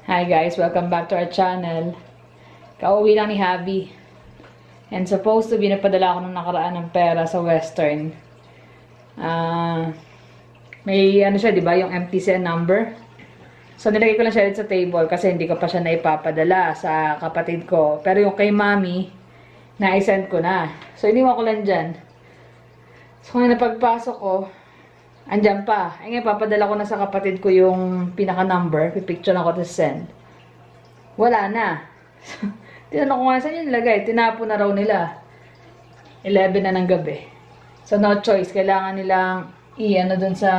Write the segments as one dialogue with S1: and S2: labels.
S1: Hi guys, welcome back to our channel. Kauwi lang ni Habi. And supposed to be, napadala ako nung nakaraan ng pera sa Western. May ano siya, di ba? Yung MTCN number. So, nilagay ko lang siya sa table kasi hindi ko pa siya naipapadala sa kapatid ko. Pero yung kay Mami, na-send ko na. So, iniwan ko lang dyan. So, ngayon napagpasok ko, andyan pa. Ay nga, papadala ko na sa kapatid ko yung pinaka-number. Pipicture ako to send. Wala na. Tinanong ko nga saan yung nilagay. Tinapo na raw nila. 11 na ng gabi. So, no choice. Kailangan nilang i-ano dun sa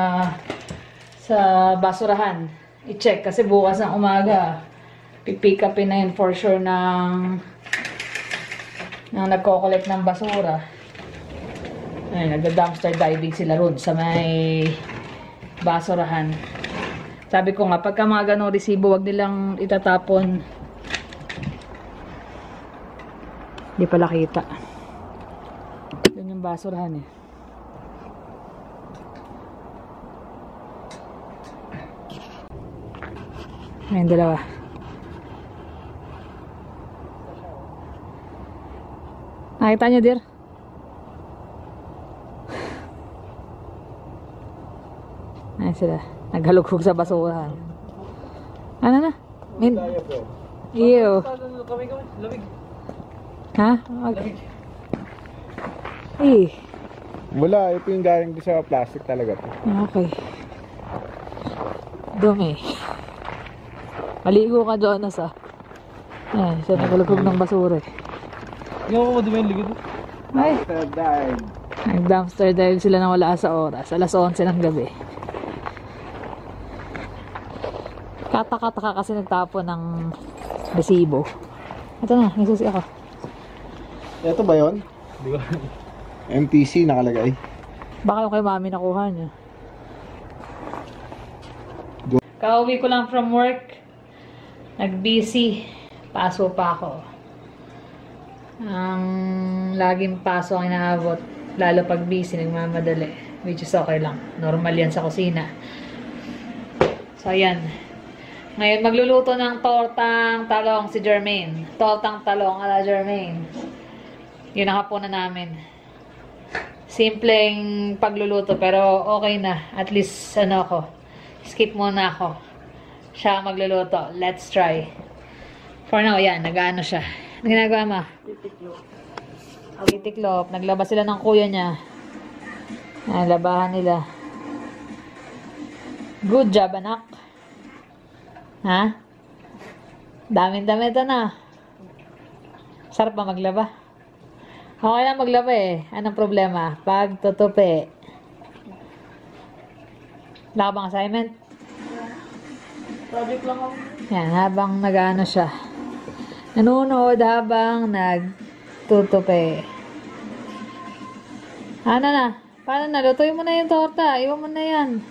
S1: basurahan. I-check. Kasi bukas ng umaga, pipick upin na yun for sure ng nagko-collect ng basura. Ay, nagda-dumpster diving sila ron sa may basurahan. Sabi ko nga, pagka mga ganong resibo, wag nilang itatapon. Hindi pala kita. Doon yung basurahan eh. Ayun, dalawa. Nakita nyo, dear? Ayan sila. Naghalugog sa basurahan. Ano na? Ew. Ha? Okay. Eh.
S2: Wala, ito yung galing sa plastic talaga to.
S1: Okay. Dumi. Maligo ka, Jonas, ah. Ayan, siya naghalugog ng basura eh.
S3: Hindi ako madumi yung ligid.
S1: Ay.
S2: Dive.
S1: Nag-dumpster dive sila na wala sa oras. Alas 11 ng gabi. Kataka-taka kasi nagtapo ng resibo. Ito na, may susi ako.
S2: Ito ba yun?
S3: Hindi ko.
S2: MTC nakalagay.
S1: Baka yung kay Mami nakuha niya. Kauwi ko lang from work. Nag-busy. Paso pa ako. Ang laging paso ang inaabot. Lalo pag busy, nagmamadali. Which is okay lang. Normal yan sa kusina. So, ayan. Ngayon, magluluto ng tortang talong si Jermaine. Tortang talong ala Jermaine. Yun ang hapunan namin. Simpleng pagluluto, pero okay na. At least, ano ako, skip muna ako. Siya ang magluluto. Let's try. For now, yan, nag-ano siya. Ano ginagawa mo? Titiklop. Naglabas sila ng kuya niya. Ayan, labahan nila. Good job, anak. Ha? Dami-dami ito na. Sarap ba maglaba? Okay lang maglaba eh. Anong problema? Pagtutupi. Wala ka bang assignment?
S3: Project lang ako.
S1: Yan, habang nag-ano siya. Nanonood habang nagtutupi. Ano na? Paano na? Lutuin mo na yung torta. Iwan mo na yan.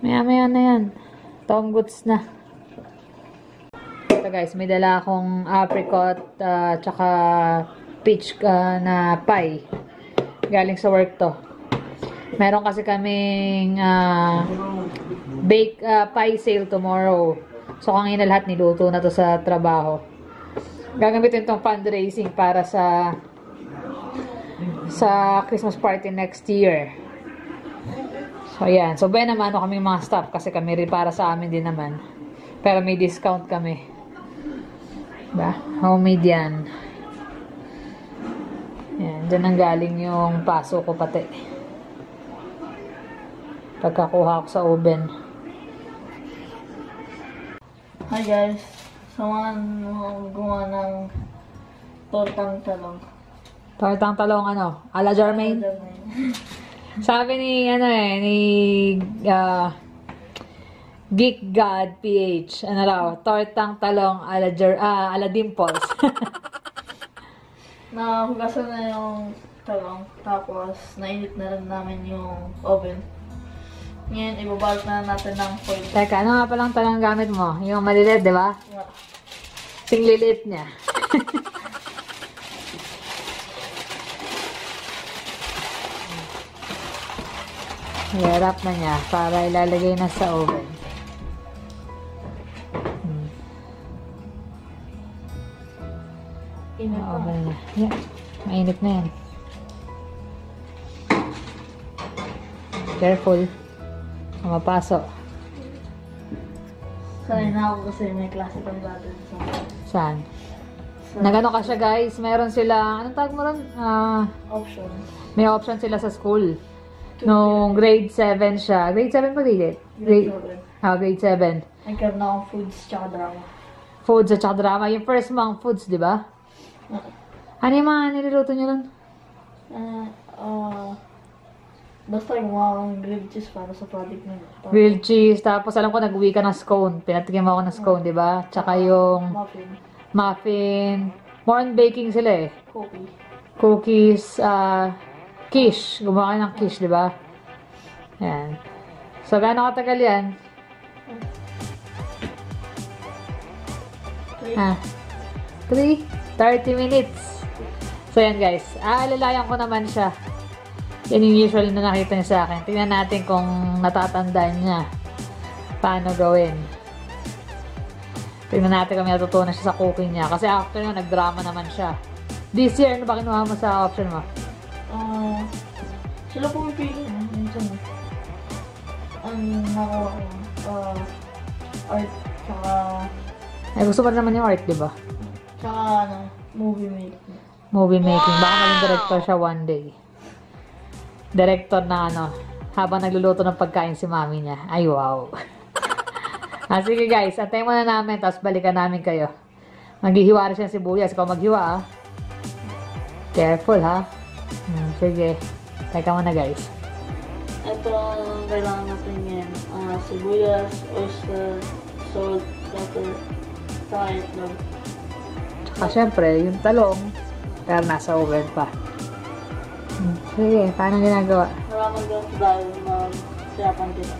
S1: Maya-maya na yan. Tom goods na. Ito guys, may dala akong apricot tsaka peach na pie. Galing sa work to. Meron kasi kaming bake pie sale tomorrow. So kanina lahat niluto na to sa trabaho. Gagamitin itong fundraising para sa Christmas party next year. So, ayan. So, buhay naman kaming mga staff kasi kami rin para sa amin din naman. Pero may discount kami. Diba? Homemade yan. Ayan. Diyan ang galing yung paso ko pati. Pagkakuha ko sa oven.
S3: Hi guys. Samahan mo gumawa ng tortang talong.
S1: Tortang talong ano? Ala Jermaine? Sabi ni Geek God PH, ano raw, tortang talong ala Dimples.
S3: Nahugasan na yung talong, tapos nainit na rin namin yung oven. Ngayon, ibabalot na natin ng foil.
S1: Teka, ano nga palang talong gamit mo? Yung maliliit, di ba?
S3: Yeah.
S1: Sing liliit niya. Hirap na niya para ilalagay na sa oven.
S3: Init
S1: Oo,
S3: pa.
S1: ganun na. Yeah. Mainit na yan. Careful. Mapasok.
S3: Sanay na ako kasi may klase kang dati sa...
S1: Saan? Nagano ka siya guys, meron sila, anong tawag mo ron?
S3: Option.
S1: May option sila sa school. Nung grade 7 siya. Grade 7 ba grade 8? Grade 7.
S3: Nagkaroon na akong foods tsaka drama.
S1: Foods at saka drama. Yung first month foods, di ba? Ano yung mga niluluto niyo ron?
S3: Basta gumawa akong grilled cheese para sa project nila.
S1: Grilled cheese. Tapos alam ko nag-uwi ka ng scone. Pinatikim ako ng scone, di ba? Tsaka yung
S3: Muffin.
S1: muffin. More on baking sila eh.
S3: Cookie.
S1: Cookies. Quiche. Gumawa kayo ng quiche, di ba? Yan. So, gaano katagal yan? 30 minutes. So, yan guys. Aalalayan ko naman siya. Yan yung usual na nakita niya sa akin. Tingnan natin kung natatandaan niya. Paano gawin. Tingnan natin kung may natutunan siya sa cooking niya. Kasi after yun, nag-drama naman siya. This year, ano ba kinuha mo sa option mo?
S3: Sila pumipili na. Minsan. Ang nakuha ko. Art. Tsaka...
S1: Eh, gusto pa naman yung art, di ba?
S3: Tsaka movie making.
S1: Movie making. Baka maging director siya one day. Director na habang nagluluto ng pagkain si mami niya. Ay, wow. Sige guys, antayin muna namin, tapos balikan namin kayo. Maghihiwa na siya ng sibuyas. Ikaw maghiwa, ah. Careful, ha? Sige. Teka muna, guys.
S3: Ito ang kailangan natin ngayon. Sibuyas, oyster, salt, pepper, tsaka itlog.
S1: Tsaka syempre, yung talong. Pero nasa oven pa. Sige, paano ginagawa?
S3: Maraming ganito dahil mag-siyapan kita.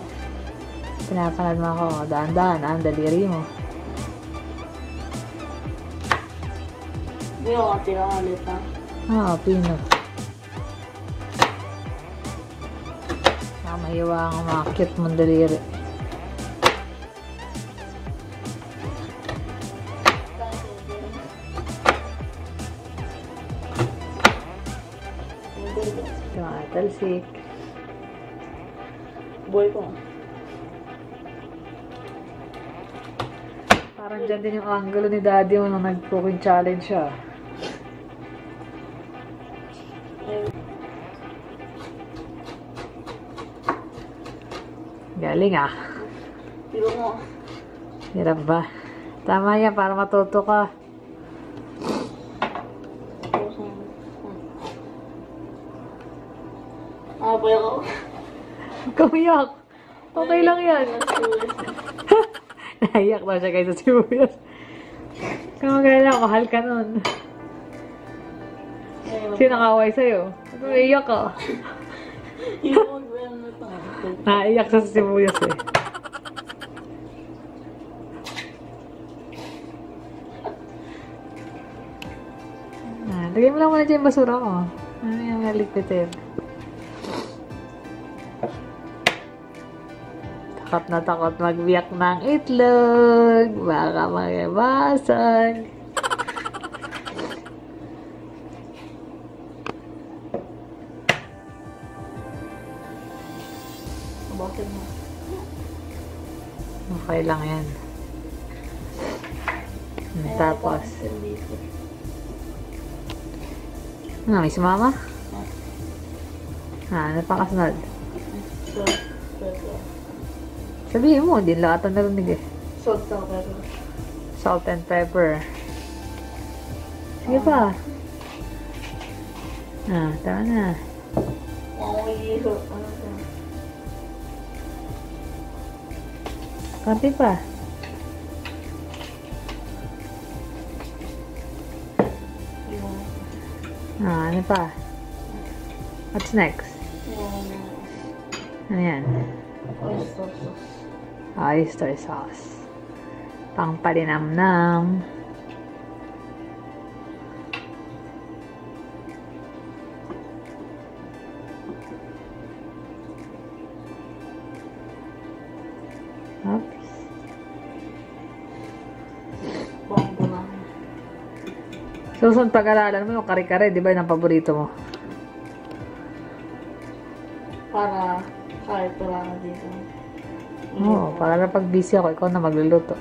S1: Pinapanood mo ako. Daan-daan, ang daliri mo.
S3: Hindi ako tira ulit, ha?
S1: Oo, pino. Mahiwa ang mga cute mong daliri. Ito mga talsik.
S3: Boy ko.
S1: Parang dyan din yung angulo ni daddy mo nung nag-cooking challenge siya. Galing ah.
S3: Tiro mo.
S1: Hirap ba? Tama yan, para matuto ka.
S3: Boy ako.
S1: Kumiyak. Okay lang yan. Naiyak na siya guys sa sibuyas. Kamagala, mahal ka nun. Sino nakaway sa'yo? Naiyak ka. Naiyak siya sa sibuyas eh. Lagay mo lang muna dyan yung basura ko. Ano yung naligpitin? Takot na takot magbiyak ng itlog. Baka magibasag.
S3: Bakit mo?
S1: Okay lang yan. Tapos, may sumama? Ano pa kasunod? Sabihin mo, hindi lahat ang narinig eh.
S3: Salt and pepper.
S1: Salt and pepper. Sige pa. Tama na. Konti pa. Ano pa? What's next? Ano yan?
S3: Oyster sauce.
S1: Oyster sauce. Pang palinamnam. Oops. Susunod pag-aralan mo yung kare-kare, di ba yung paborito mo?
S3: Para kahit wala na dito.
S1: Oo, para pag busy ako, ikaw na magluluto.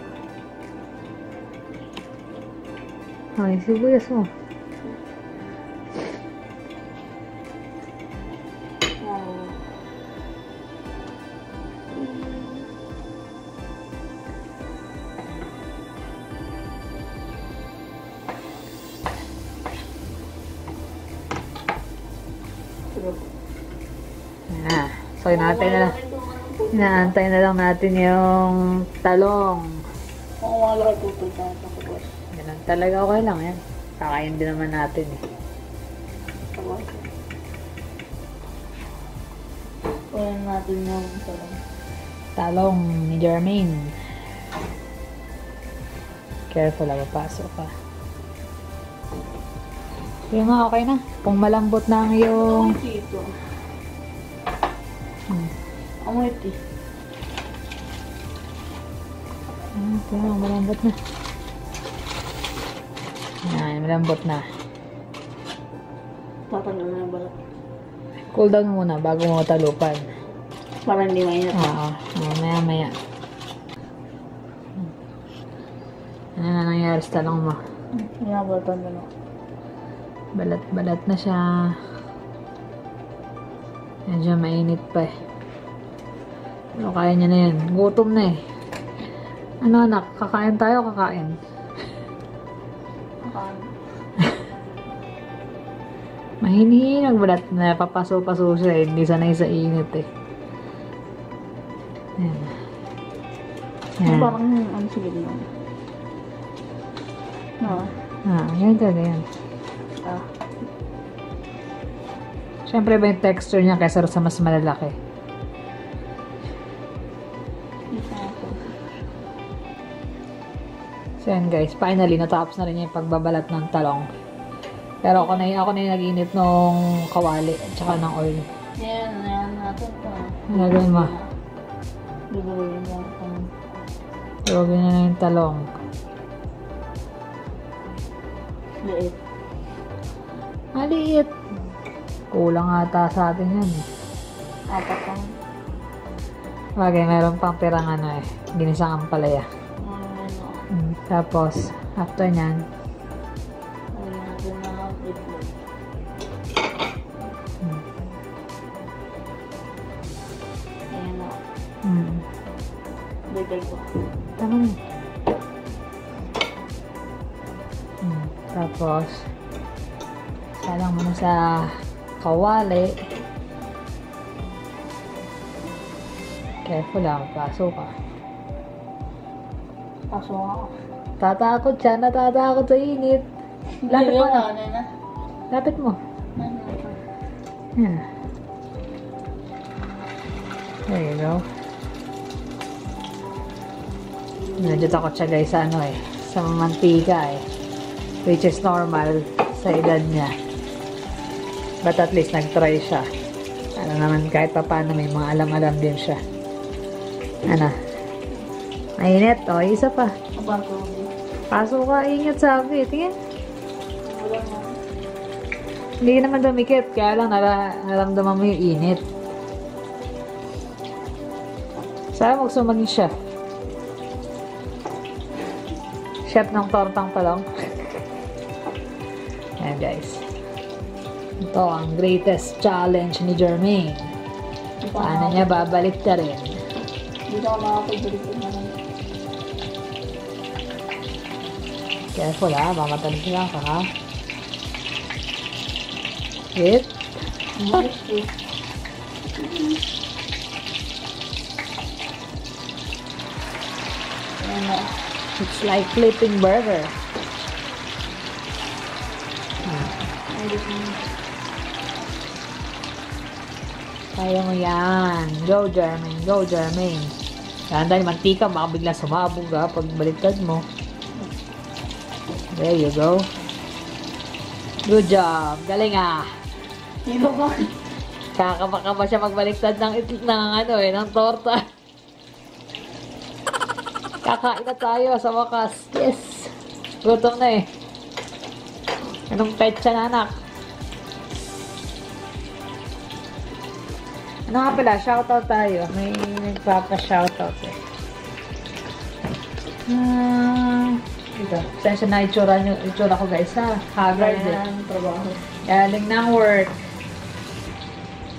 S1: Ay, sibuyas mo. Ah, so inaantay na lang natin yung talong.
S3: Kung wala ka pupunta tapos.
S1: Ganun talaga, okay lang yan. Kakain din naman natin eh.
S3: Tapos. Kunin natin yung talong.
S1: Talong ni Jermaine. Careful, papasok ka. Yung nga, okay na. Kung malambot na ang yung...
S3: Dito. Amoy ito.
S1: Kaya malambot na. Yan, malambot na.
S3: Tatanggal na yung balat.
S1: Cool down muna bago mo talupan.
S3: Para hindi mainit.
S1: Oo, maya-maya. Ano na nangyari sa talong mo?
S3: Binabalatan ko na.
S1: Balat-balat na siya. Medyo mainit pa eh. Pero kaya niya na yan. Gutom na eh. Ano anak? Kakain tayo o kakain?
S3: Kakain.
S1: Mahininag balat na papaso-paso siya eh. Hindi sanay sa init eh. Yan. Yan.
S3: Parang ang sige na. No.
S1: Yan talaga yan. Siyempre ba yung texture niya kaysa sa mas malalaki? So yan guys, finally natapos na rin yung pagbabalat ng talong. Pero ako na yung nag-init nung kawali at saka ng oil.
S3: Yan natin pa.
S1: Nagawin mo.
S3: Bibigyan mo ako.
S1: Durugin na yung talong.
S3: Liit.
S1: Maliit. Kulang ata sa atin yan eh.
S3: Apat lang.
S1: Bagay, meron pang pirang ano eh. Ginisang ampalaya. Tapos, after nyan,
S3: Bigay ko.
S1: tama na. Tapos, salang mo na sa kawali. Careful lang, paso ka.
S3: Kaso ako.
S1: Tatakot siya, natatakot sa init. Lapit mo na. Lapit mo. Yan. There you go. Medyo takot siya guys sa ano eh. Sa mantika eh. Which is normal sa edad niya. But at least nag-try siya. Ano naman kahit pa paano may mga alam-alam din siya. Ano? Mainit. O, isa pa. Paso ka, ingat sabi. Tingin. Hindi naman dumikit. Kaya lang naramdaman mo yung init. Sana gusto maging chef. Chef ng tortang talong. Ayan guys. Ito ang greatest challenge ni Jermaine. Paano niya babalik ta rin?
S3: Hindi ako nakapag-balik na naman.
S1: Careful ha, mamatalis lang ka ha. Wait. It's like flipping burger. Kaya mo yan. Go Jermaine, go Jermaine. Yan dahil mantika, baka bigla sumabog ha pag baliktad mo. There you go. Good job. Galing ah.
S3: Dito ba?
S1: Kakabaka ba siya magbaliktad ng ano eh, ng torta. Kakain na tayo sa wakas. Yes. Gutom na eh. Anong petsa na, anak? Ano nga pala? Shoutout tayo. May nagpapa-shoutout eh. Ito. Sensya na itsura ko guys ha. Haggard eh.
S3: Ayan, trabaho.
S1: Galing ng work.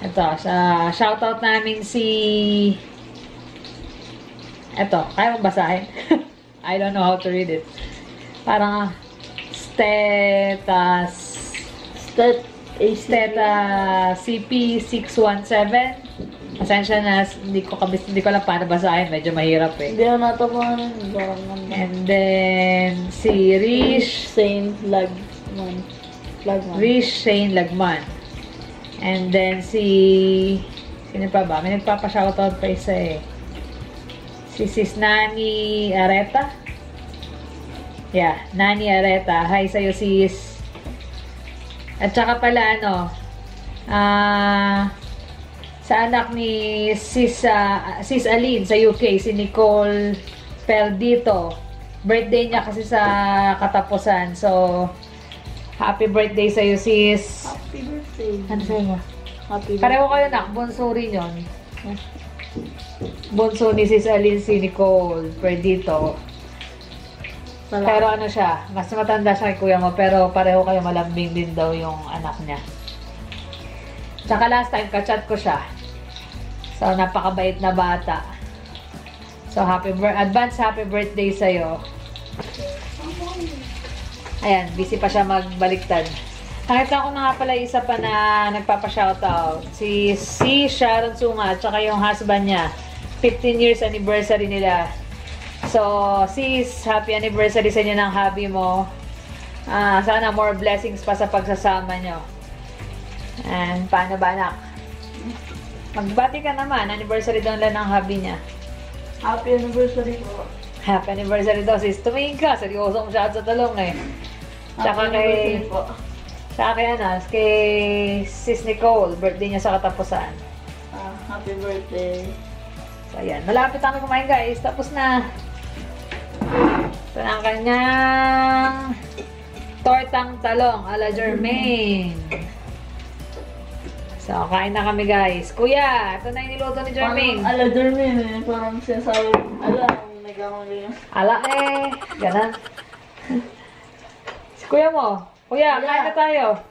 S1: Ito. Sa shoutout namin si... Ito. Kaya mong basahin? I don't know how to read it. Parang Steta CP617. Pasensya na, hindi ko alam paano basahin. Medyo mahirap eh.
S3: Hindi na natapanan.
S1: And then, si Rish
S3: Saint Lagman.
S1: Rish Shane Lagman. And then, sino pa ba? May nagpapa-shoutout pa isa eh. Si Sis Nani Areta. Yeah, Nani Areta. Hi sa'yo, sis. At saka pala, sa anak ni Sis Aline sa UK, si Nicole Perdito. Birthday niya kasi sa katapusan. So, happy birthday sa'yo, sis.
S3: Happy birthday.
S1: Ano sa'yo mo?
S3: Happy birthday.
S1: Pareho kayo, nak. Bunso rin yun. Bunso ni Sis Aline, si Nicole Perdito. Pero ano siya, mas matanda siya kay kuya mo, pero pareho kayo malambing din daw yung anak niya. Tsaka last time, kachat ko siya. So, napakabait na bata. So, advance happy birthday sa'yo. Ayan, busy pa siya magbaliktad. Nakita ko na nga pala isa pa na nagpapa-shoutout. Si Sharon Sunga at saka yung husband niya. 15 years anniversary nila. So, sis, happy anniversary sa inyo ng hubby mo. Sana more blessings pa sa pagsasama nyo. And, paano ba, anak? Magbati ka naman. Anniversary daw lang ng hubby niya.
S3: Happy anniversary po.
S1: Happy anniversary daw, sis. Tumingin ka. Seryoso mo siya sa talong eh. Tsaka kay... Tsaka kay sis Nicole. Birthday niya sa katapusan.
S3: Happy birthday.
S1: So, ayan. Malapit kami kumain, guys. Tapos na. Ito na ang kanyang tortang talong ala Jermaine. So, kain na kami, guys. Kuya, ito na yung niluto ni Jermaine.
S3: Parang ala Jermaine eh. Parang sinasabi, ala, nagkamali yun.
S1: Ala eh. Ganon. Si kuya mo. Kuya, kain na tayo.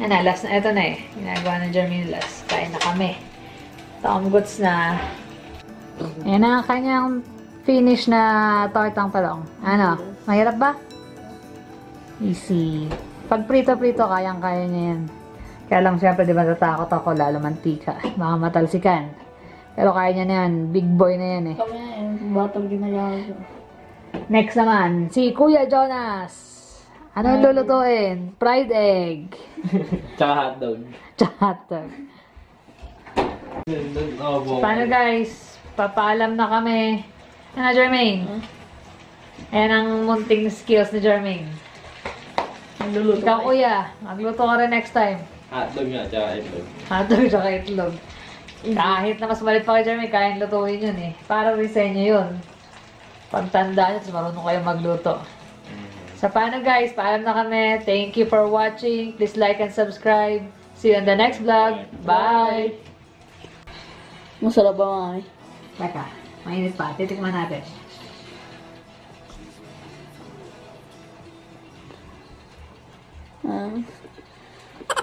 S1: Ano, last na. Ito na eh. Ginagawa ng Jermaine last. Kain na kami. Goods na. Yan ang kanyang finish na tortang talong. Ano? Mahirap ba? Easy. Pag prito-prito, kayang-kaya niya yan. Kaya lang siyempre, di ba natatakot ako, lalo mantika. Baka matalsikan. Pero kaya niya na yan. Big boy na yan eh.
S3: Kami na yun. Batang ginagawa ko.
S1: Next naman, si Kuya Jonas. Ano yung lulutuin? Fried egg.
S2: Tsaka hotdog.
S1: Tsaka hotdog. Paano guys? Papaalam na kami. Ano, Jermaine? Ayan ang munting skills ni Jermaine.
S3: Nagluluto
S1: Ikaw,
S3: kayo.
S1: kuya. Magluto ka rin next time.
S2: Hotdog nga, tsaka itlog.
S1: Hotdog tsaka itlog. Kahit na mas malit pa kay Jermaine, kayang lutuin yun eh. Para rin sa inyo yun. Pagtanda nyo, marunong kayo magluto. So, paano guys? Paalam na kami. Thank you for watching. Please like and subscribe. See you on the next vlog. Bye!
S3: Masarap ba, mami?
S1: Teka, mainit pa. Titikman natin.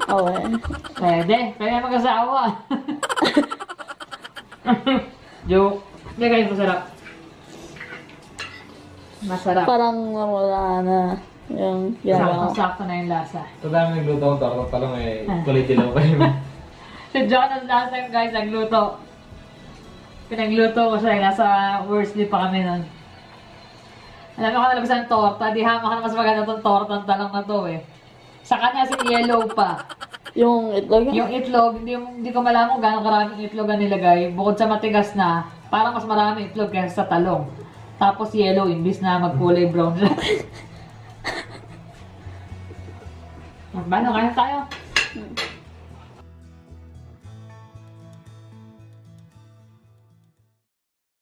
S3: Okay.
S1: Pwede. Pwede mag-asawa. Joke. Hindi guys, masarap. Masarap.
S3: Parang wala na yung ginagawa ko.
S1: Sakto na yung lasa.
S2: Ito dami nagluto akong tortang talong eh. Quality lang kayo.
S1: Si Jonas last time guys, nagluto. Pinagluto ko siya. Nasa Worsley pa kami nun. Alam mo ka talaga saan torta. Di hama ka na mas maganda itong tortang talong na to eh. Sa kanya si yellow pa.
S3: Yung itlog?
S1: Yung itlog, hindi ko malaman kung gano'ng karaming itlog ang nilagay. Bukod sa matigas na, parang mas marami itlog kaysa sa talong. Tapos yellow, imbis na magkulay brown siya. Paano, kaya tayo?